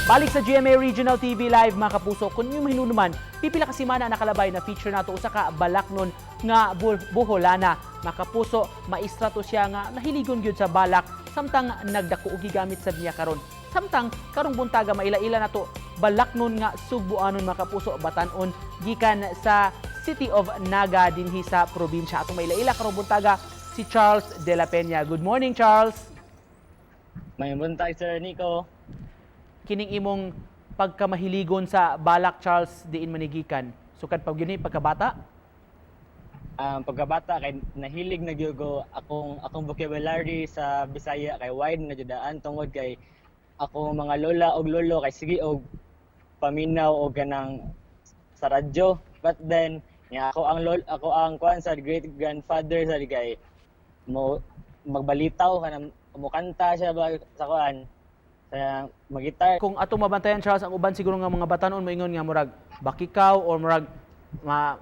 Balik sa GMA Regional TV Live mga kapuso, kung yung hinunuman, pipila ka simana nakalabay na feature nato usa ka balak nun nga buholana. Mga kapuso, maistrato siya nga nahiligon gyud sa balak samtang nagdako og gigamit sa niya karon. Samtang karong buntaga maila-ila nato balak nun nga Subuanon mga kapuso, batan-on gikan sa City of Naga dinhi sa probinsya. Atong maila-ila karong buntaga si Charles De La Peña. Good morning, Charles. May buntag, Sir Nico. Kining imong pagkamahiligon sa balak, Charles, diin manigikan. Sukad pag yun pagkabata? Pagkabata kay nahilig na gyud ko akong vocabulary sa Bisaya kay wide na judaan tungod kay akong mga lola og lolo kay sige og paminaw og kanang sa radyo. But then ako ang kuan sa great grandfather sa kay mo magbalitaw kanang mo kanta siya ba sa kuan sa magitar. Kung atong mabantayan, Charles, ang uban siguro nga mga batanon moingon nga murag bakikaw or murag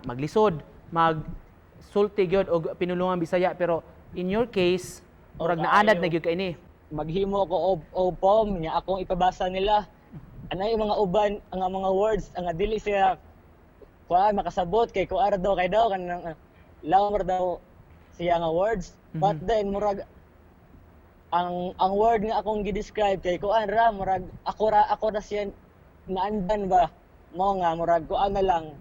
maglisod, magsulti gyud og pinulungan Bisaya, pero in your case murag naanad na gyud kay ni. Maghimo ko og poem nya akong ipabasa nila. Anay mga uban ang mga words ang dili siya kuan makasabot kay kuara daw kay daw kanang lawmer daw siya nga words. But then murag ang word nga akong gi-describe kay kuan ra murag ako ra siya naandan ba mo nga murag kuan na lang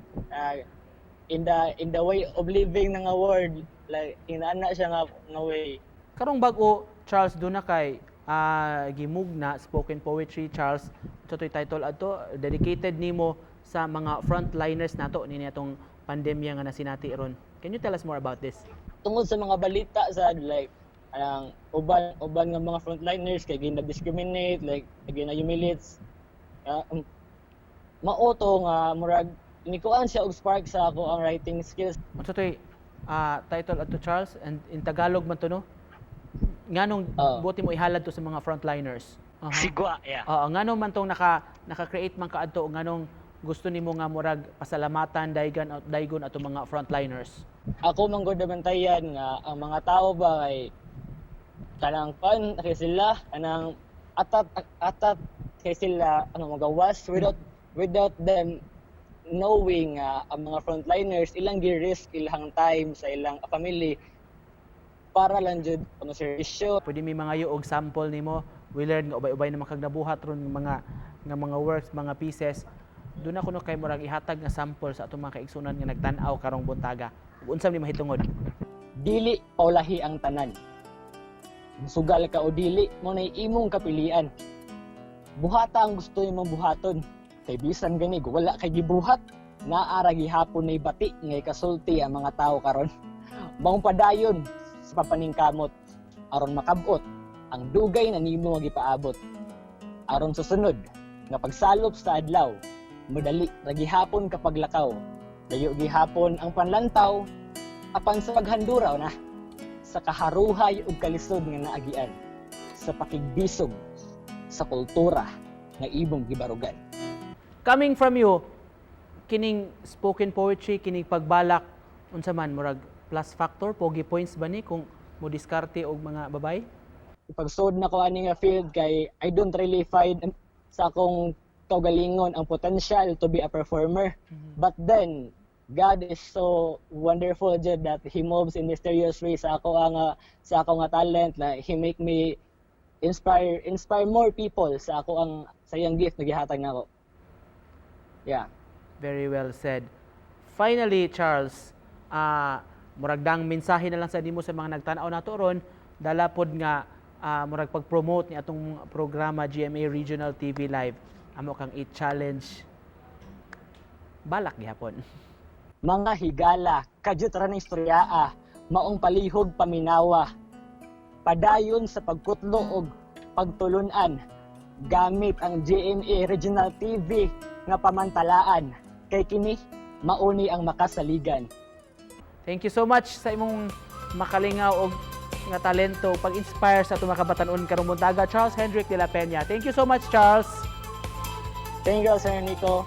in the way of living nga word like inaana siya nga way. Karong bag-o, Charles, do na kay gimugna spoken poetry, Charles. Ito title adto dedicated nimo sa mga frontliners nato ni atong pandemya nga nasinati ron. Can you tell us more about this? Tungod sa mga balita sa like ang uban nga mga frontliners kay gina-discriminate like gina-humiliate maoto nga murag nikuan siya og spark sa ako ang writing skills. Unsa toy title adto, Charles, and in Tagalog man to no? Nganong buti mo ihalad to sa mga frontliners? Sigwa, yeah. Nganong man tong naka-create man kaadto og nganong gusto nimo nga murag pasalamatan daygon ato mga frontliners? Ako man gud bantayan nga ang mga tao ba kay kanang pan kay sila kanang atat kay sila ano magawas without them knowing ang mga frontliners ilang gi-risk ilang time sa ilang family para lang jud ano serbisyo. Pwede mi mga og sample nimo. We learn nga ubay-ubay na makagnabuhat ron mga works, mga pieces. Doon ako no kay murag ihatag nga sample sa atong mga kaigsunan nga nagtan-aw karong buntaga. Unsam ni mahitungod? Dili paulahi ang tanan. Sugal ka o dili mo na imong kapilian. Buhata ang gusto imong buhaton. Kay bisan gani wala kay gibuhat, naara gihapon nay bati ngay kasulti ang mga tao karon. Maong padayon sa papaningkamot aron makabot ang dugay na nimo nga gipaabot. Aron susunod nga pagsalop sa adlaw, madali ra gihapon kapag lakaw. Layo gihapon ang panlantaw apan sa paghanduraw na sa kaharuhay ug kalisod nga naagian sa pakigbisog sa kultura nga ibong gibarugan. Coming from you, kining spoken poetry, kining pagbalak, unsa man murag plus factor, pogi points ba ni kung mo diskarte og mga babay? Pagsud na ko ani nga field kay I don't really find sa akong kaugalingon ang potential to be a performer. But then God is so wonderful jud that He moves in mysterious ways sa ako nga talent. Like He make me inspire more people sa iyang gift na gihatag nako. Yeah. Very well said. Finally, Charles, muragdang mensahe na lang sa nimo sa mga nagtan-aw nato ron, dala pod nga murag pag-promote ni atong programa GMA Regional TV Live. Amo kang i-challenge balak gihapon. Mga higala, kadyot ra ng istoryaa, maong palihog paminawa. Padayon sa pagkutlo og pagtulunan, gamit ang GMA Regional TV nga pamantalaan. Kay kini, mauni ang makasaligan. Thank you so much sa imong makalingaw og nga talento, pag-inspire sa itong makabatanon karong buntaga, Charles Hendrick De La Peña. Thank you so much, Charles. Thank you, Sir Nico.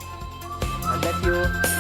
God bless you.